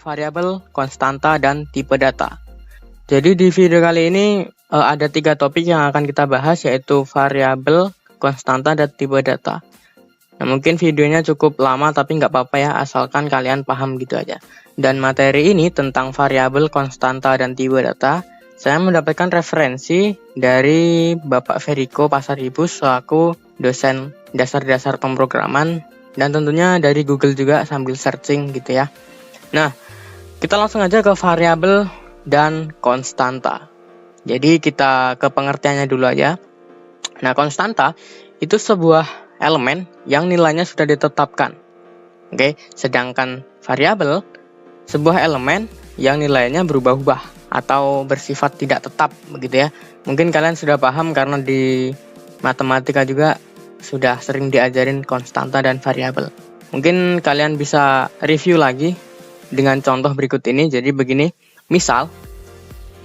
variabel, konstanta, dan tipe data. Jadi di video kali ini ada 3 topik yang akan kita bahas, yaitu variabel, konstanta, dan tipe data. Nah, mungkin videonya cukup lama tapi nggak apa-apa ya, asalkan kalian paham gitu aja. Dan materi ini tentang variabel, konstanta, dan tipe data, saya mendapatkan referensi dari Bapak Feriko Pasaribus selaku dosen dasar-dasar pemrograman, dan tentunya dari Google juga sambil searching gitu ya. Nah, kita langsung aja ke variabel dan konstanta. Jadi kita ke pengertiannya dulu aja. Nah, konstanta itu sebuah elemen yang nilainya sudah ditetapkan. Oke, sedangkan variabel sebuah elemen yang nilainya berubah-ubah atau bersifat tidak tetap begitu ya. Mungkin kalian sudah paham karena di matematika juga sudah sering diajarin konstanta dan variabel. Mungkin kalian bisa review lagi dengan contoh berikut ini. Jadi begini, misal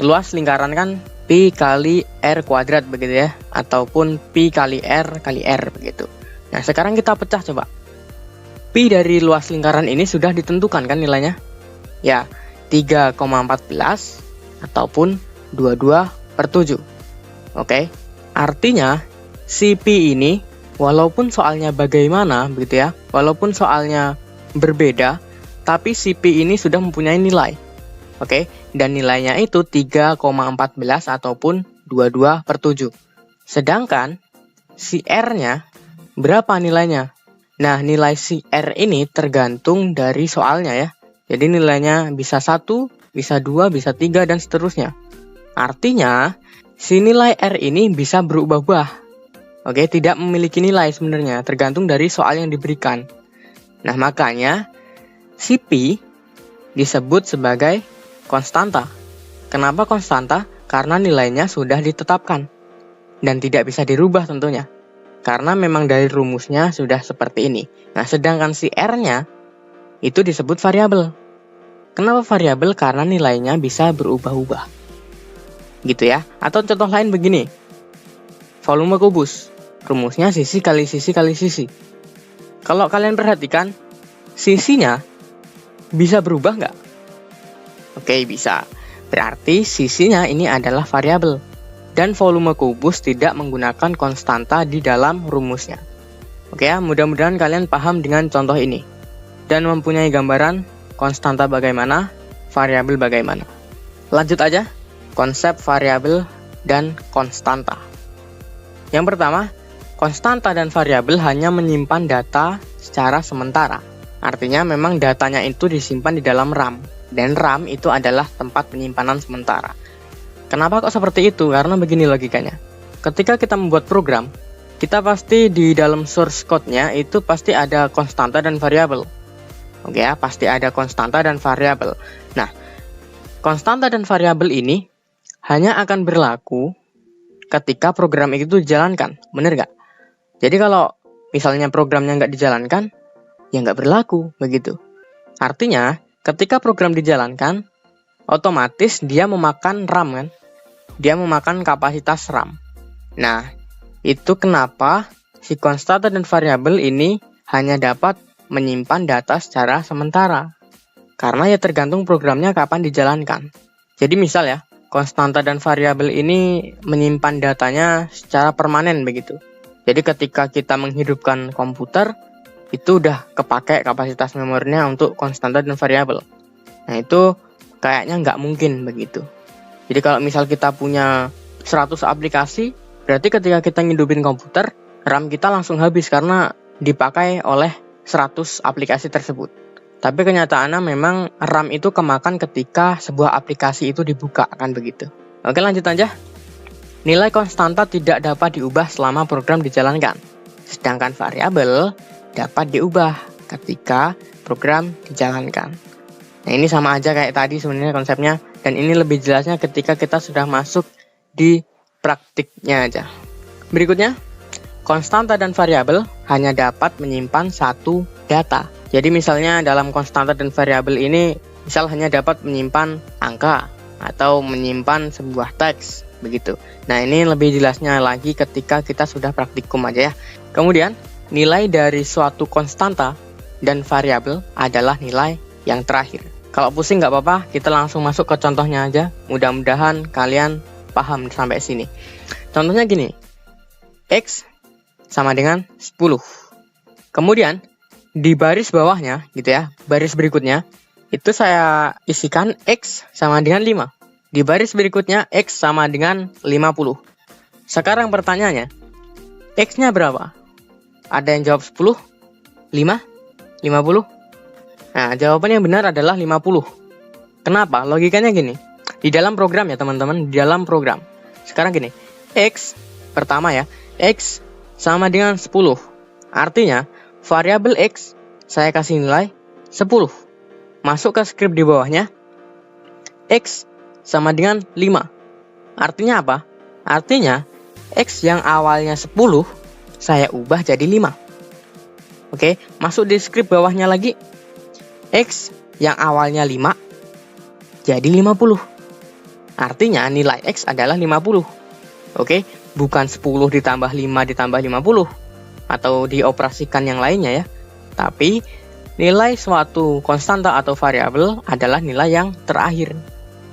luas lingkaran kan pi kali r kuadrat begitu ya, ataupun pi kali r begitu. Nah, sekarang kita pecah coba. Pi dari luas lingkaran ini sudah ditentukan kan nilainya? Ya, 3,14 ataupun 22/7. Oke. Artinya si pi ini walaupun soalnya bagaimana begitu ya, walaupun soalnya berbeda, tapi si pi ini sudah mempunyai nilai. Oke, dan nilainya itu 3,14 ataupun 22/7. Sedangkan si R-nya berapa nilainya? Nah, nilai si R ini tergantung dari soalnya ya. Jadi nilainya bisa 1, bisa 2, bisa 3, dan seterusnya. Artinya, si nilai R ini bisa berubah-ubah. Oke, tidak memiliki nilai sebenarnya, tergantung dari soal yang diberikan. Nah, makanya si pi disebut sebagai konstanta. Kenapa konstanta? Karena nilainya sudah ditetapkan dan tidak bisa dirubah tentunya. Karena memang dari rumusnya sudah seperti ini. Nah, sedangkan si R-nya itu disebut variabel. Kenapa variabel? Karena nilainya bisa berubah-ubah. Gitu ya. Atau contoh lain begini. Volume kubus. Rumusnya sisi kali sisi kali sisi. Kalau kalian perhatikan, sisinya bisa berubah nggak? Oke, bisa. Berarti sisinya ini adalah variabel. Dan volume kubus tidak menggunakan konstanta di dalam rumusnya. Oke ya, mudah-mudahan kalian paham dengan contoh ini. Dan mempunyai gambaran konstanta bagaimana, variabel bagaimana. Lanjut aja, konsep variabel dan konstanta. Yang pertama, konstanta dan variabel hanya menyimpan data secara sementara. Artinya memang datanya itu disimpan di dalam RAM. Dan RAM itu adalah tempat penyimpanan sementara. Kenapa kok seperti itu? Karena begini logikanya. Ketika kita membuat program, kita pasti di dalam source code-nya itu pasti ada konstanta dan variabel. Oke ya, pasti ada konstanta dan variabel. Nah, konstanta dan variabel ini hanya akan berlaku ketika program itu dijalankan. Bener nggak? Jadi kalau misalnya programnya nggak dijalankan, ya nggak berlaku begitu. Artinya, ketika program dijalankan, otomatis dia memakan RAM kan? Dia memakan kapasitas RAM. Nah, itu kenapa si konstanta dan variabel ini hanya dapat menyimpan data secara sementara. Karena ya tergantung programnya kapan dijalankan. Jadi misal ya, konstanta dan variabel ini menyimpan datanya secara permanen begitu. Jadi ketika kita menghidupkan komputer, itu udah kepake kapasitas memorinya untuk konstanta dan variabel. Nah, itu kayaknya nggak mungkin begitu. Jadi kalau misal kita punya 100 aplikasi, berarti ketika kita ngidupin komputer, RAM kita langsung habis karena dipakai oleh 100 aplikasi tersebut. Tapi kenyataannya memang RAM itu kemakan ketika sebuah aplikasi itu dibuka, kan begitu. Oke, lanjut aja. Nilai konstanta tidak dapat diubah selama program dijalankan. Sedangkan variabel dapat diubah ketika program dijalankan. Nah, ini sama aja kayak tadi sebenarnya konsepnya, dan ini lebih jelasnya ketika kita sudah masuk di praktiknya aja. Berikutnya, konstanta dan variabel hanya dapat menyimpan satu data. Jadi misalnya dalam konstanta dan variabel ini, misal hanya dapat menyimpan angka atau menyimpan sebuah teks, begitu. Nah, ini lebih jelasnya lagi ketika kita sudah praktikum aja ya. Kemudian, nilai dari suatu konstanta dan variabel adalah nilai yang terakhir. Kalau pusing nggak apa-apa, kita langsung masuk ke contohnya aja. Mudah-mudahan kalian paham sampai sini. Contohnya gini, X sama dengan 10. Kemudian, di baris bawahnya, gitu ya, baris berikutnya, itu saya isikan X sama dengan 5. Di baris berikutnya, X sama dengan 50. Sekarang pertanyaannya, X-nya berapa? Ada yang jawab 10, 5, 50? Nah, jawaban yang benar adalah 50. Kenapa? Logikanya gini. Di dalam program ya teman-teman, di dalam program. Sekarang gini, X, pertama ya, X sama dengan 10. Artinya, variabel X saya kasih nilai 10. Masuk ke script di bawahnya, X sama dengan 5. Artinya apa? Artinya, X yang awalnya 10, saya ubah jadi 5. Oke, masuk di script bawahnya lagi, X yang awalnya 5 jadi 50. Artinya nilai X adalah 50. Oke, bukan 10 ditambah 5 ditambah 50 atau dioperasikan yang lainnya ya. Tapi nilai suatu konstanta atau variabel adalah nilai yang terakhir.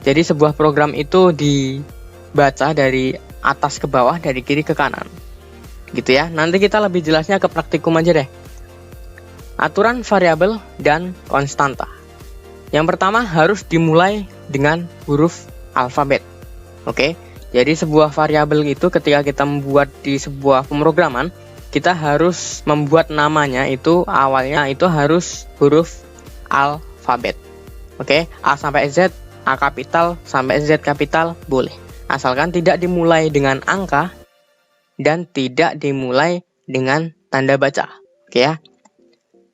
Jadi sebuah program itu dibaca dari atas ke bawah, dari kiri ke kanan. Gitu ya. Nanti kita lebih jelasnya ke praktikum aja deh. Aturan variabel dan konstanta. Yang pertama harus dimulai dengan huruf alfabet. Oke, jadi sebuah variabel itu ketika kita membuat di sebuah pemrograman, kita harus membuat namanya itu awalnya itu harus huruf alfabet. Oke, A sampai Z, A kapital sampai Z kapital boleh. Asalkan tidak dimulai dengan angka dan tidak dimulai dengan tanda baca. Oke ya.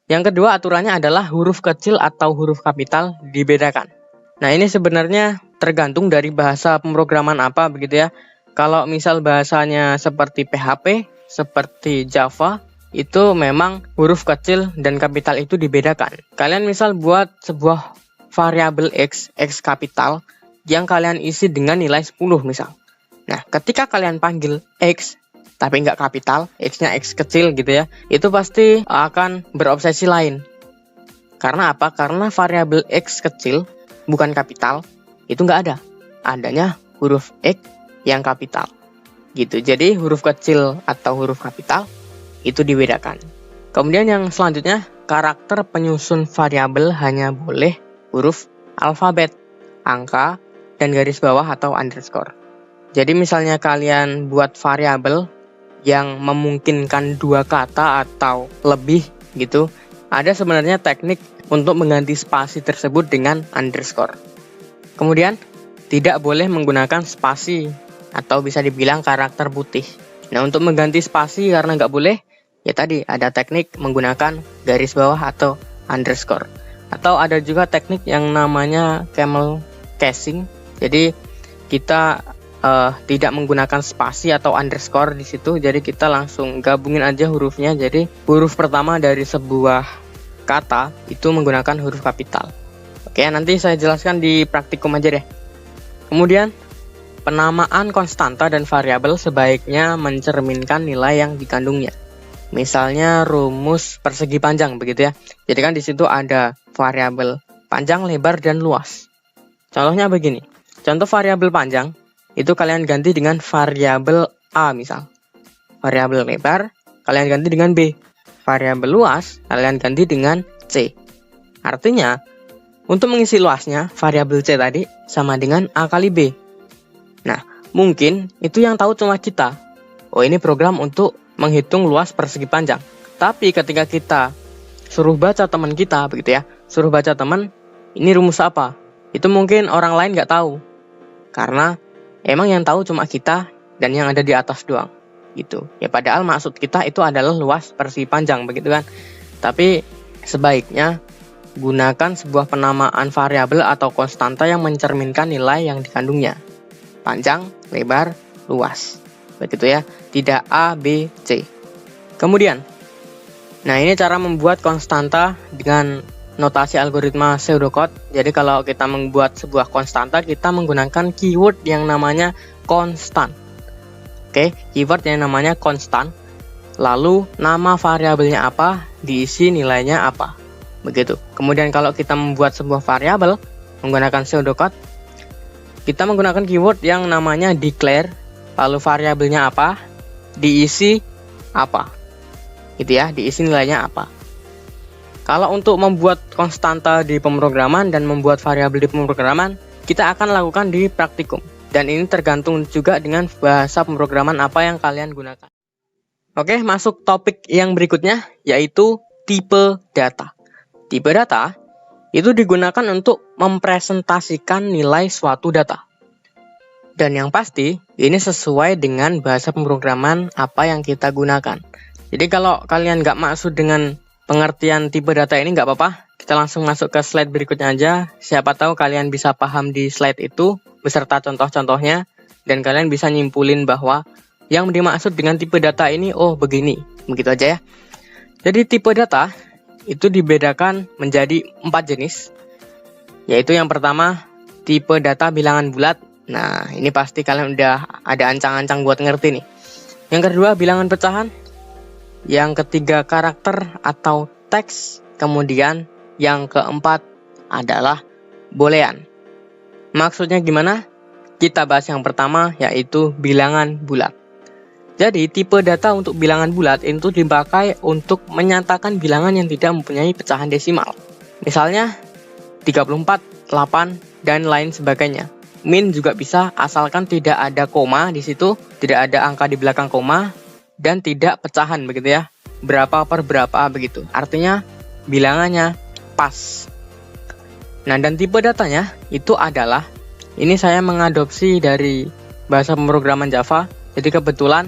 Yang kedua aturannya adalah huruf kecil atau huruf kapital dibedakan. Nah ini sebenarnya tergantung dari bahasa pemrograman apa begitu ya. Kalau misal bahasanya seperti PHP, seperti Java, itu memang huruf kecil dan kapital itu dibedakan. Kalian misal buat sebuah variabel X kapital yang kalian isi dengan nilai 10 misal. Nah ketika kalian panggil X tapi nggak kapital, X-nya X kecil gitu ya, itu pasti akan berobsesi lain. Karena apa? Karena variabel X kecil, bukan kapital, itu nggak ada. Adanya huruf X yang kapital. Gitu. Jadi huruf kecil atau huruf kapital itu dibedakan. Kemudian yang selanjutnya, karakter penyusun variabel hanya boleh huruf alfabet, angka, dan garis bawah atau underscore. Jadi misalnya kalian buat variabel yang memungkinkan 2 kata atau lebih gitu, ada sebenarnya teknik untuk mengganti spasi tersebut dengan underscore. Kemudian, tidak boleh menggunakan spasi atau bisa dibilang karakter putih. Nah, untuk mengganti spasi karena nggak boleh, ya tadi ada teknik menggunakan garis bawah atau underscore. Atau ada juga teknik yang namanya camel casing. Jadi, kita tidak menggunakan spasi atau underscore di situ, jadi kita langsung gabungin aja hurufnya. Jadi huruf pertama dari sebuah kata itu menggunakan huruf kapital. Oke, nanti saya jelaskan di praktikum aja deh. Kemudian penamaan konstanta dan variabel sebaiknya mencerminkan nilai yang dikandungnya. Misalnya rumus persegi panjang begitu ya. Jadi kan di situ ada variabel panjang, lebar, dan luas. Contohnya begini. Contoh variabel panjang itu kalian ganti dengan variabel A misal. Variabel lebar kalian ganti dengan B. Variabel luas kalian ganti dengan C. Artinya, untuk mengisi luasnya, variabel C tadi sama dengan A kali B. Nah, mungkin itu yang tahu cuma kita. Oh, ini program untuk menghitung luas persegi panjang. Tapi ketika kita suruh baca teman kita begitu ya, suruh baca teman, ini rumus apa? Itu mungkin orang lain nggak tahu. Karena emang yang tahu cuma kita dan yang ada di atas doang gitu. Ya padahal maksud kita itu adalah luas persegi panjang begitu kan. Tapi sebaiknya gunakan sebuah penamaan variabel atau konstanta yang mencerminkan nilai yang dikandungnya. Panjang, lebar, luas. Begitu ya. Tidak A, B, C. Kemudian, nah ini cara membuat konstanta dengan notasi algoritma pseudocode. Jadi kalau kita membuat sebuah konstanta, kita menggunakan keyword yang namanya konstan. Oke, keyword yang namanya konstan. Lalu nama variabelnya apa, diisi nilainya apa. begitu. Kemudian kalau kita membuat sebuah variabel menggunakan pseudocode, kita menggunakan keyword yang namanya declare, lalu variabelnya apa, diisi apa, gitu ya, diisi nilainya apa. Kalau untuk membuat konstanta di pemrograman dan membuat variabel di pemrograman, kita akan lakukan di praktikum. Dan ini tergantung juga dengan bahasa pemrograman apa yang kalian gunakan. Oke, masuk topik yang berikutnya, yaitu tipe data. Tipe data itu digunakan untuk mempresentasikan nilai suatu data. Dan yang pasti, ini sesuai dengan bahasa pemrograman apa yang kita gunakan. Jadi kalau kalian nggak maksud dengan pengertian tipe data ini nggak apa-apa, kita langsung masuk ke slide berikutnya aja. Siapa tahu kalian bisa paham di slide itu beserta contoh-contohnya, dan kalian bisa nyimpulin bahwa yang dimaksud dengan tipe data ini, oh begini, begitu aja ya. Jadi tipe data itu dibedakan menjadi 4 jenis, yaitu yang pertama tipe data bilangan bulat. Nah, ini pasti kalian udah ada ancang-ancang buat ngerti nih. Yang kedua bilangan pecahan. Yang ketiga karakter atau teks. Kemudian yang keempat adalah boolean. Maksudnya gimana? Kita bahas yang pertama, yaitu bilangan bulat. Jadi tipe data untuk bilangan bulat itu dipakai untuk menyatakan bilangan yang tidak mempunyai pecahan desimal. Misalnya 34, 8, dan lain sebagainya. Min juga bisa asalkan tidak ada koma di situ, tidak ada angka di belakang koma, dan tidak pecahan begitu ya, berapa per berapa begitu, artinya bilangannya pas. Nah, dan tipe datanya itu adalah, ini saya mengadopsi dari bahasa pemrograman Java. Jadi kebetulan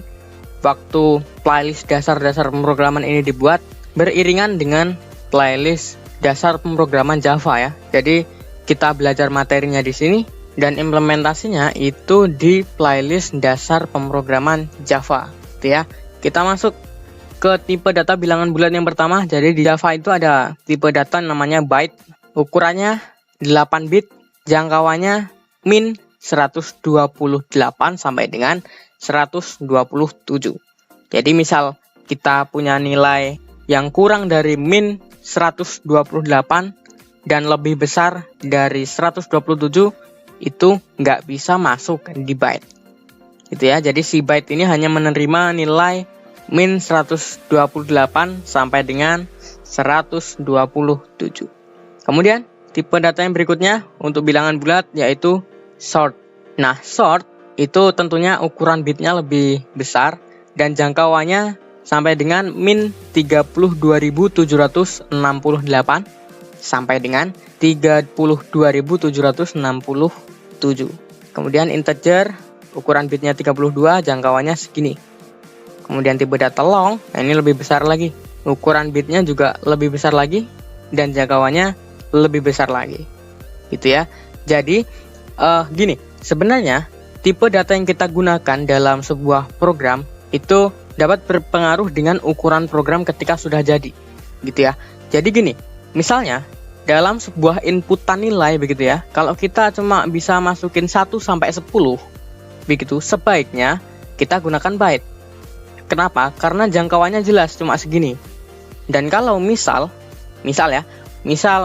waktu playlist dasar-dasar pemrograman ini dibuat beriringan dengan playlist dasar pemrograman Java ya. Jadi kita belajar materinya di sini dan implementasinya itu di playlist dasar pemrograman Java. Ya, kita masuk ke tipe data bilangan bulat yang pertama. Jadi di Java itu ada tipe data namanya byte, ukurannya 8 bit, jangkauannya min 128 sampai dengan 127. Jadi misal kita punya nilai yang kurang dari min 128 dan lebih besar dari 127, itu nggak bisa masuk di byte. Gitu ya, jadi si byte ini hanya menerima nilai min 128 sampai dengan 127. Kemudian tipe data yang berikutnya untuk bilangan bulat yaitu short. Nah, short itu tentunya ukuran bitnya lebih besar dan jangkauannya sampai dengan min 32.768 sampai dengan 32.767. Kemudian integer, ukuran bitnya 32, jangkauannya segini. Kemudian tipe data long, nah ini lebih besar lagi. Ukuran bitnya juga lebih besar lagi dan jangkauannya lebih besar lagi. Gitu ya. Jadi gini, sebenarnya tipe data yang kita gunakan dalam sebuah program itu dapat berpengaruh dengan ukuran program ketika sudah jadi. Gitu ya. Jadi gini, misalnya dalam sebuah inputan nilai begitu ya, kalau kita cuma bisa masukin 1 sampai 10 begitu, sebaiknya kita gunakan byte. Kenapa? Karena jangkauannya jelas cuma segini. Dan kalau misal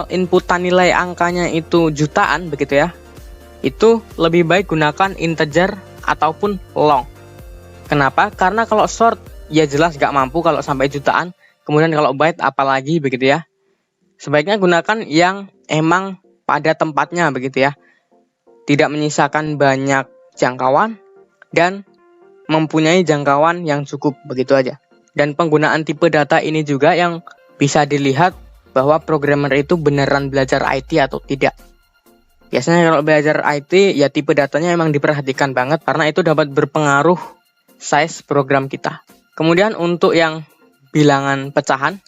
inputan nilai angkanya itu jutaan begitu ya, itu lebih baik gunakan integer ataupun long. Kenapa? Karena kalau short ya jelas gak mampu kalau sampai jutaan. Kemudian kalau byte apalagi begitu ya. Sebaiknya gunakan yang emang pada tempatnya begitu ya. Tidak menyisakan banyak jangkauan dan mempunyai jangkauan yang cukup, begitu aja. Dan penggunaan tipe data ini juga yang bisa dilihat bahwa programmer itu beneran belajar IT atau tidak. Biasanya kalau belajar IT ya tipe datanya emang diperhatikan banget karena itu dapat berpengaruh size program kita. Kemudian untuk yang bilangan pecahan,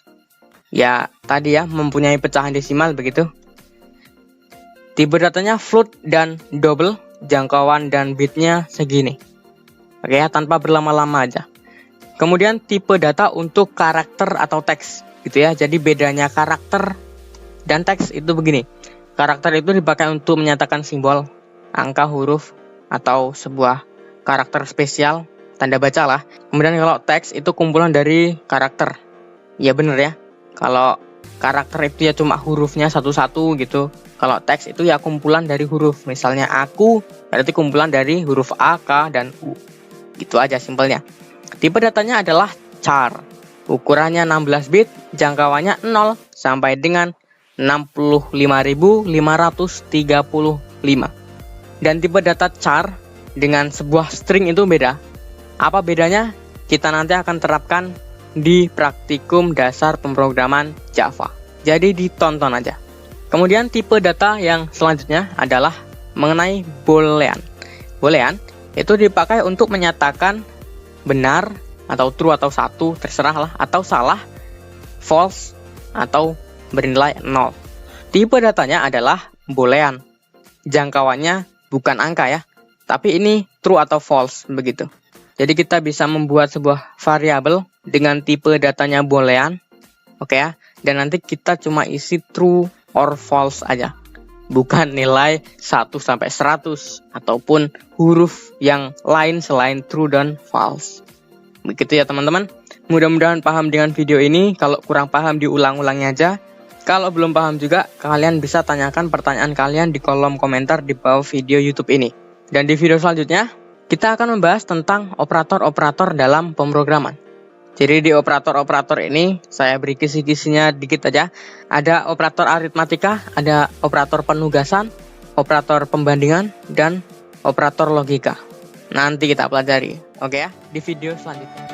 ya tadi ya mempunyai pecahan desimal begitu. Tipe datanya float dan double, jangkauan dan bitnya segini. Oke ya, tanpa berlama-lama aja. Kemudian tipe data untuk karakter atau teks gitu ya. Jadi bedanya karakter dan teks itu begini. Karakter itu dipakai untuk menyatakan simbol, angka, huruf, atau sebuah karakter spesial, tanda baca lah. Kemudian kalau teks itu kumpulan dari karakter. Ya bener ya. Kalau karakter itu ya cuma hurufnya satu-satu gitu. Kalau teks itu ya kumpulan dari huruf. Misalnya aku berarti kumpulan dari huruf A, K, dan U. Gitu aja simpelnya. Tipe datanya adalah char. Ukurannya 16 bit, jangkauannya 0 sampai dengan 65.535. Dan tipe data char dengan sebuah string itu beda. Apa bedanya? Kita nanti akan terapkan di praktikum dasar pemrograman Java. Jadi ditonton aja. Kemudian tipe data yang selanjutnya adalah mengenai boolean. Boolean itu dipakai untuk menyatakan benar atau true atau satu, terserah lah, atau salah, false, atau bernilai 0. Tipe datanya adalah boolean. Jangkauannya bukan angka ya, tapi ini true atau false begitu. Jadi kita bisa membuat sebuah variabel dengan tipe datanya boolean, oke ya, dan nanti kita cuma isi true or false aja, bukan nilai 1 sampai 100 ataupun huruf yang lain selain true dan false. Begitu ya teman-teman. Mudah-mudahan paham dengan video ini. Kalau kurang paham diulang-ulangi aja. Kalau belum paham juga, kalian bisa tanyakan pertanyaan kalian di kolom komentar di bawah video YouTube ini. Dan di video selanjutnya, kita akan membahas tentang operator-operator dalam pemrograman. Jadi di operator-operator ini, saya beri kisi-kisinya dikit aja. Ada operator aritmatika, ada operator penugasan, operator pembandingan, dan operator logika. Nanti kita pelajari, oke ya, di video selanjutnya.